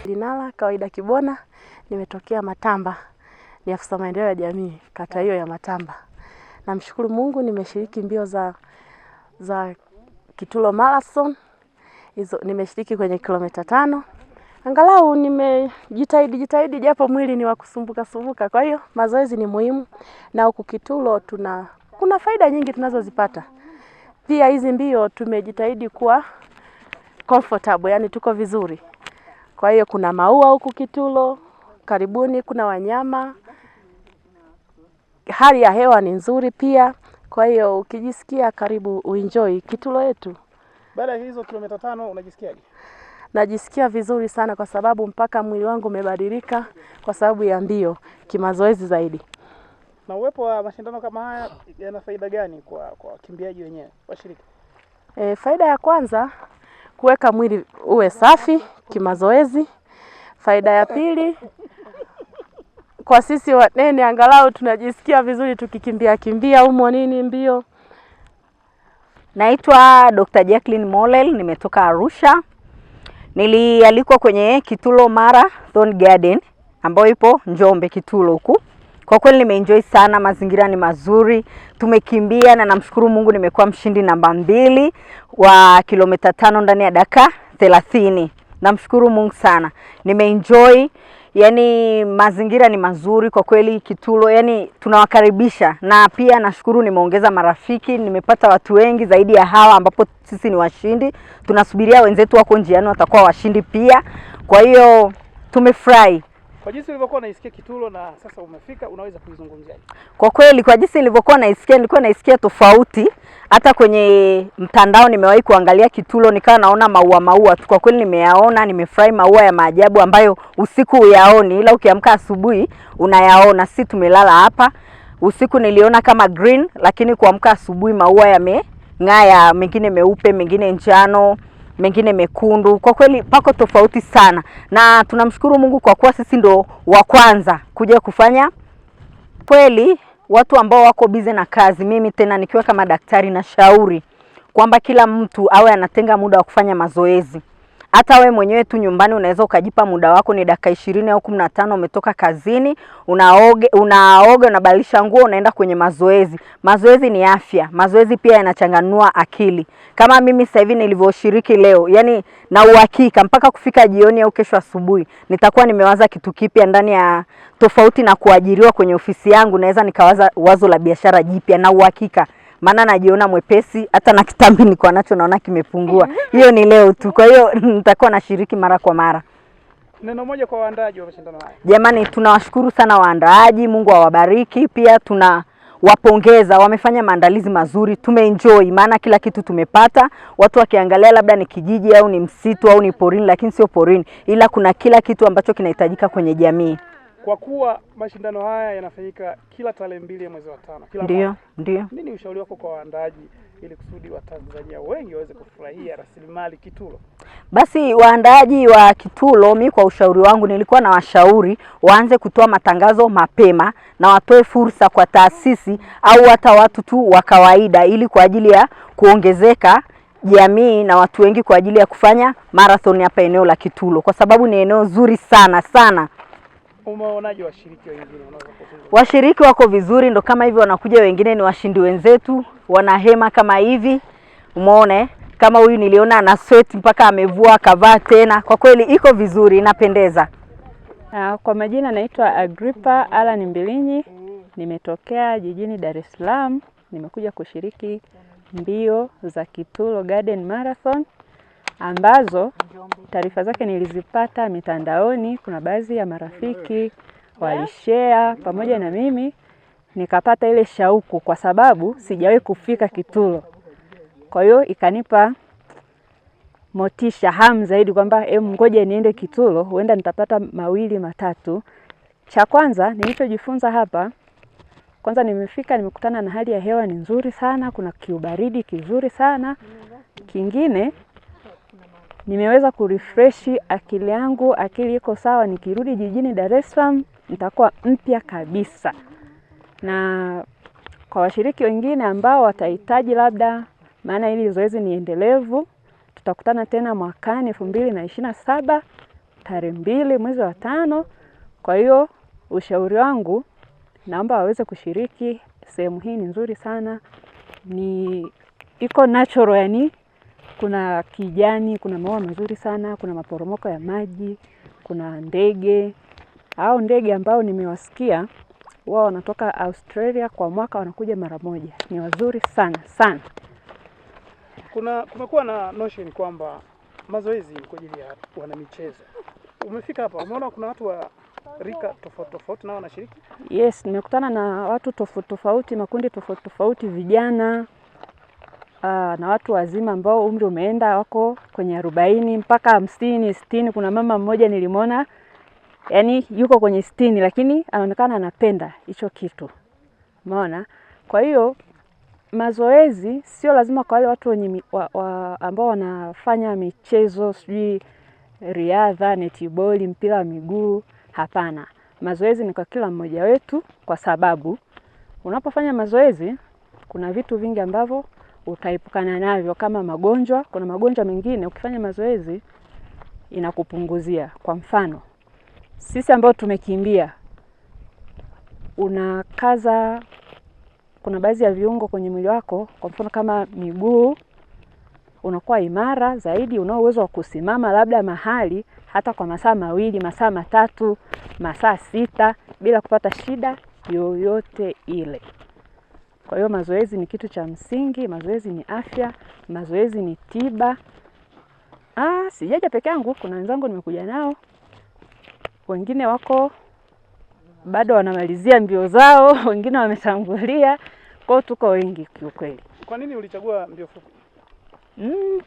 Linala Kawaida Kibona, nimetokea Matamba. Ni afisa maendeleo ya jamii kata hiyo ya Matamba. Namshukuru Mungu nimeshiriki mbio za Kitulo Marathon. Hizo nimeshiriki kwenye kilomita 5. Angalau nimejitahidi japo mwili ni wa kusumbuka. Kwa hiyo mazoezi ni muhimu, na huku Kitulo kuna faida nyingi tunazozipata. Pia hizi mbio tumejitahidi kuwa comfortable, yani tuko vizuri. Kwa hiyo kuna maua huku Kitulo, karibuni kuna wanyama. Hali ya hewa ni nzuri pia. Kwa hiyo ukijisikia karibu uenjoy Kitulo yetu. Baada ya hizo kilomita 5 unajisikiaje? Najisikia vizuri sana kwa sababu mpaka mwili wangu umebadilika kwa sababu ya mbio kimazoezi zaidi. Na uwepo wa mashindano kama haya yana faida gani kwa wakimbiaji wenyewe washiriki? Faida ya kwanza, kuweka mwili uwe safi kimazoezi. Faida ya pili, kwa sisi wanene angalau tunajisikia vizuri tukikimbia humo nini mbio. Naitwa Dr. Jacqueline Molel, nimetoka Arusha. Nilialikwa kwenye Kitulo Marathon Garden ambayo ipo Njombe Kitulo huku. Kwa kweli nimeenjoy sana, mazingira ni mazuri. Tumekimbia na namshukuru Mungu nimekuwa mshindi namba 2 wa kilomita 5 ndani ya dakika 30. Namshukuru Mungu sana. Nimeenjoy, yani mazingira ni mazuri kwa kweli Kitulo, yani tunawakaribisha, na pia nashukuru nimeongeza marafiki, nimepata watu wengi zaidi ya hawa ambapo sisi ni washindi. Tunasubiria wenzetu wako njiani watakuwa washindi pia. Kwa hiyo tumefurahi. Kwa jinsi ulivyokuwa unaisikia Kitulo na sasa umefika, unaweza kuizungumziaje? Kwa kweli kwa jinsi nilivyokuwa naisikia, nilikuwa naisikia tofauti. Hata kwenye mtandao nimewahi kuangalia Kitulo nikawa naona maua tu. Kwa kweli nimeyaona, nimefurahi, maua ya maajabu ambayo usiku uyaoni, ila ukiamka asubuhi unayaona. Sisi tumelala hapa, usiku niliona kama green, lakini kuamka asubuhi maua yameng'aa, mengine meupe, mengine njano, mengine mekundu. Kwa kweli pako tofauti sana, na tunamshukuru Mungu kwa kuwa sisi ndo wa kwanza kuja kufanya. Kweli watu ambao wako busy na kazi, mimi tena nikiwa kama daktari na shauri kwamba kila mtu awe anatenga muda wa kufanya mazoezi. Hata we mwenyewe tu nyumbani unaweza ukajipa muda wako, ni dakika 20 au 15, umetoka kazini, unaoga, unabadilisha nguo, unaenda kwenye mazoezi. Mazoezi ni afya. Mazoezi pia yanachanganua akili. Kama mimi sasa hivi nilivyoshiriki leo, yani na uhakika mpaka kufika jioni au kesho asubuhi nitakuwa nimewaza kitu kipya ndani ya, tofauti na kuajiriwa kwenye ofisi yangu, naweza nikawaza wazo la biashara jipya na uhakika. Maana najiona mwepesi, hata na kitambi niko nacho naona kimepungua. Hiyo ni leo tu. Kwa hiyo nitakuwa nashiriki mara kwa mara. Neno moja kwa waandaaji wa mashindano haya. Jamani, tunawashukuru sana waandaaji, Mungu awabariki. Pia tunawapongeza, wamefanya maandalizi mazuri, tumeenjoy maana kila kitu tumepata. Watu wakiangalia labda ni kijiji au ni msitu au ni porini, lakini sio porini, ila kuna kila kitu ambacho kinahitajika kwenye jamii. Kwa kuwa mashindano haya yanafanyika kila tarehe 2 ya mwezi wa 5 Ndio. Nini ushauri wako kwa waandaaji ili kusudi wa Tanzania wengi waweze kufurahia rasilimali Kitulo? Basi waandaaji wa Kitulo, mimi kwa ushauri wangu nilikuwa na washauri waanze kutoa matangazo mapema na watoe fursa kwa taasisi au hata watu tu wa kawaida, ili kwa ajili ya kuongezeka jamii na watu wengi kwa ajili ya kufanya marathon hapa eneo la Kitulo, kwa sababu ni eneo zuri sana. Umeonaje washiriki wengine? Washiriki wako vizuri, ndo kama hivi wanakuja, wengine ni washindi wenzetu, wanahema kama hivi. Umeona kama huyu niliona ana sweat mpaka amevua akavaa tena. Kwa kweli iko vizuri, inapendeza. Kwa majina naitwa Agrippa Alan Mbilinyi, nimetokea jijini Dar es Salaam, nimekuja kushiriki mbio za Kitulo Garden Marathon ambazo taarifa zake nilizipata mitandaoni. Kuna baadhi ya marafiki walishare pamoja na mimi, nikapata ile shauku kwa sababu sijawahi kufika Kitulo. Kwa hiyo ikanipa motisha, hamu zaidi kwamba ngoja niende Kitulo, huenda nitapata 2 matatu. Cha kwanza nilichojifunza hapa, kwanza nimefika nimekutana na hali ya hewa ni nzuri sana, kuna kiubaridi kizuri sana. Kingine nimeweza kurefresh akili yangu, akili iko sawa, nikirudi jijini Dar es Salaam nitakuwa mpya kabisa. Na Kwa washiriki wengine ambao watahitaji labda, maana hili zoezi ni endelevu, tutakutana tena mwakani 2027 tarehe 2 mwezi wa 5. Kwa hiyo ushauri wangu, naomba waweze kushiriki. Sehemu hii ni nzuri sana, ni iko natural, yani kuna kijani, kuna maua mazuri sana, kuna maporomoko ya maji, kuna ndege. Hao ndege ambao nimewasikia wao wanatoka Australia, kwa mwaka wanakuja mara moja. Ni wazuri sana sana. Kumekuwa na notion kwamba mazoezi ni kwa ajili ya wana michezo. Umefika hapa, umeona kuna watu wa rika tofauti tofauti nao wanashiriki? Yes, nimekutana na watu tofauti tofauti, makundi tofauti tofauti, vijana na watu wazima ambao umri umeenda, wako kwenye 40 mpaka 50, 60. Kuna mama mmoja nilimwona, yani yuko kwenye 60 lakini anaonekana anapenda hicho kitu. Umeona? Kwa hiyo mazoezi sio lazima kwa wale watu wenye ambao wanafanya michezo, sijui riadha, netiboli, mpira wa miguu. Hapana. Mazoezi ni kwa kila mmoja wetu, kwa sababu unapofanya mazoezi kuna vitu vingi ambavyo utaepukana navyo kama magonjwa. Kuna magonjwa mengine ukifanya mazoezi inakupunguzia. Kwa mfano, sisi ambao tumekimbia, unakaza, kuna baadhi ya viungo kwenye mwili wako, kwa mfano kama miguu, unakuwa imara zaidi, una uwezo wa kusimama labda mahali hata kwa masaa 2, masaa 3, masaa 6 bila kupata shida yoyote ile. Kwa hiyo mazoezi ni kitu cha msingi, mazoezi ni afya, mazoezi ni tiba. Sijaja peke yangu, kuna wenzangu nimekuja nao. Wengine wako bado wanamalizia mbio zao, wengine wametangulia. Kwa hiyo tuko wengi kiukweli. Kwa nini ulichagua mbio fupi?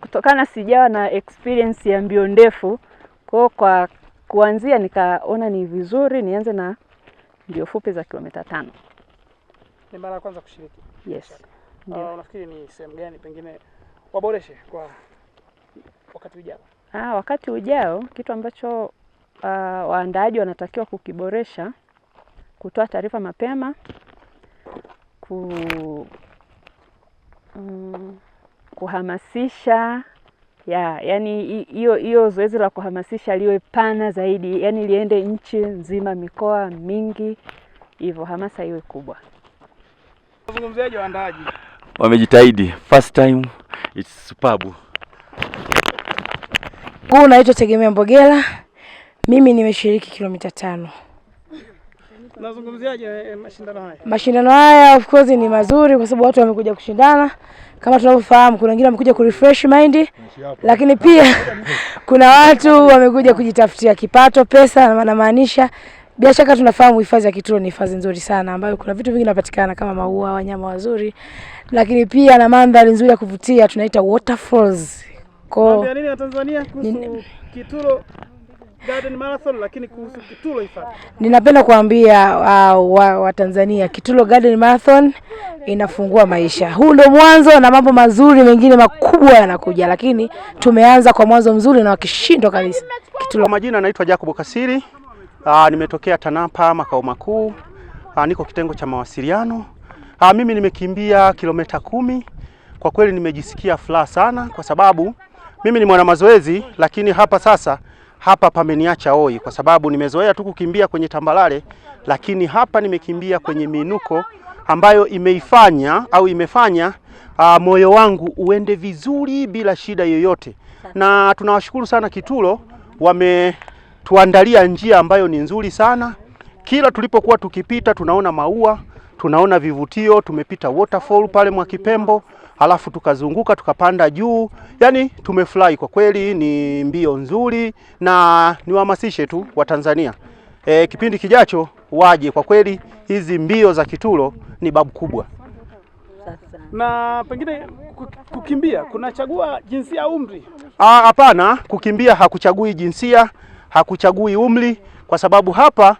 Kutokana sijawa na experience ya mbio ndefu. Kwa kuanzia nikaona ni vizuri nianze na mbio fupi za kilomita 5. Ni mara ya kwanza kushiriki? Yes. Unafikiri ni sehemu gani pengine waboreshe kwa wakati ujao? Wakati ujao, kitu ambacho waandaaji wanatakiwa kukiboresha, kutoa taarifa mapema, kuhamasisha, yani hiyo zoezi la kuhamasisha liwe pana zaidi, yani liende nchi nzima, mikoa mingi, hivyo hamasa iwe kubwa. Wazungumziaje waandaaji? Wamejitahidi. First time, it's superb. Naitwa Tegemea Mbogela. Mimi nimeshiriki kilomita 5. Nazungumziaje mashindano haya? Mashindano haya of course ni mazuri kwa sababu watu wamekuja kushindana. Kama tunavyofahamu, kuna wengine wamekuja kurefresh mind, lakini pia kuna watu wamekuja kujitafutia kipato, pesa, na maanisha bila shaka tunafahamu hifadhi ya Kitulo ni hifadhi nzuri sana ambayo kuna vitu vingi vinapatikana kama maua, wanyama wazuri, lakini pia na mandhari nzuri ya kuvutia, tunaita waterfalls. Naambia nini wa Tanzania kuhusu Kitulo Garden Marathon, lakini kuhusu Kitulo hifadhi? Ninapenda kuambia wa Tanzania, Kitulo Garden Marathon inafungua maisha. Huu ndio mwanzo na mambo mazuri mengine makubwa yanakuja, lakini tumeanza kwa mwanzo mzuri na wakishindo kabisa. Kitulo. Kwa majina naitwa Jacob Kasiri. Nimetokea TANAPA makao makuu. Niko kitengo cha mawasiliano. Mimi nimekimbia kilomita 10. Kwa kweli nimejisikia furaha sana kwa sababu mimi ni mwana mazoezi, lakini hapa pameniacha hoi kwa sababu nimezoea tu kukimbia kwenye tambalale, lakini hapa nimekimbia kwenye minuko ambayo imefanya moyo wangu uende vizuri bila shida yoyote. Na tunawashukuru sana Kitulo, wametuandalia njia ambayo ni nzuri sana. Kila tulipokuwa tukipita tunaona maua, tunaona vivutio, tumepita waterfall pale Mwakipembo, alafu tukazunguka tukapanda juu. Yani tumefurahi kwa kweli, ni mbio nzuri na niwahamasishe tu wa Tanzania. Kipindi kijacho waje, kwa kweli hizi mbio za Kitulo ni babu kubwa. Na pengine kukimbia kunachagua jinsia au umri? Hapana, kukimbia hakuchagui jinsia, hakuchagui umri, kwa sababu hapa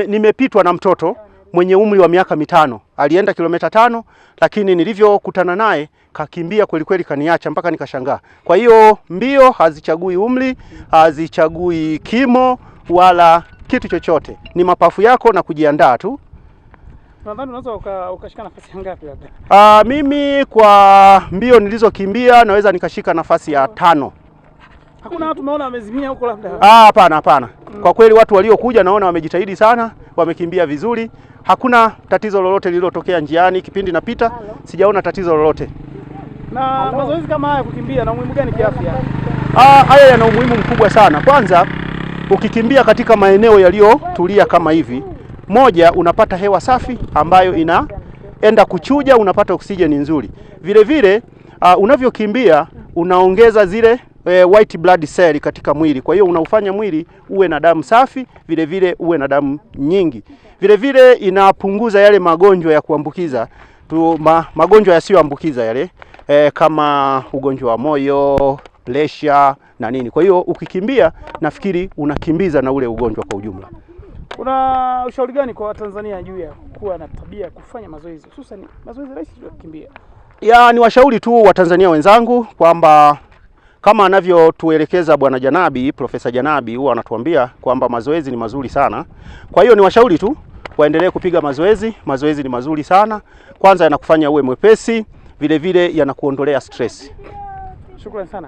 nimepitwa na mtoto mwenye umri wa miaka 5. Alienda kilomita 5, lakini nilivyokutana naye kakimbia kweli kweli, kaniacha mpaka nikashangaa. Kwa hiyo mbio hazichagui umri, hazichagui kimo wala kitu chochote. Ni mapafu yako na kujiandaa tu. Nadhani unaweza ukashika nafasi ngapi labda? Mimi kwa mbio nilizokimbia naweza nikashika nafasi ya 5. Hakuna watu umeona wamezimia huko labda? Hapana. Kwa kweli watu waliokuja naona wamejitahidi sana, wamekimbia vizuri. Hakuna tatizo lolote lililotokea njiani kipindi napita, sijaona tatizo lolote. Na mazoezi kama haya kukimbia na umuhimu gani kiafya? Haya yana umuhimu mkubwa sana. Kwanza ukikimbia katika maeneo yaliyotulia kama hivi, moja, unapata hewa safi ambayo inaenda kuchuja, unapata oksijeni nzuri. Vile vile unavyokimbia unaongeza zile white blood cell katika mwili. Kwa hiyo unaufanya mwili uwe na damu safi, vile vile uwe na damu nyingi. Vile vile inapunguza yale magonjwa ya kuambukiza, magonjwa yasiyoambukiza yale kama ugonjwa wa moyo, pressure na nini. Kwa hiyo ukikimbia nafikiri unakimbiza na ule ugonjwa kwa ujumla. Una ushauri gani kwa Watanzania juu ya kuwa na tabia ya kufanya mazoezi, hususan mazoezi rahisi ya kukimbia? Ni washauri tu Watanzania wenzangu kwamba kama anavyotuelekeza Bwana Janabi, Profesa Janabi, huwa anatuambia kwamba mazoezi ni mazuri sana. Kwa hiyo ni washauri tu waendelee kupiga mazoezi. Mazoezi ni mazuri sana. Kwanza yanakufanya uwe mwepesi, vile vile yanakuondolea stress. Shukrani sana.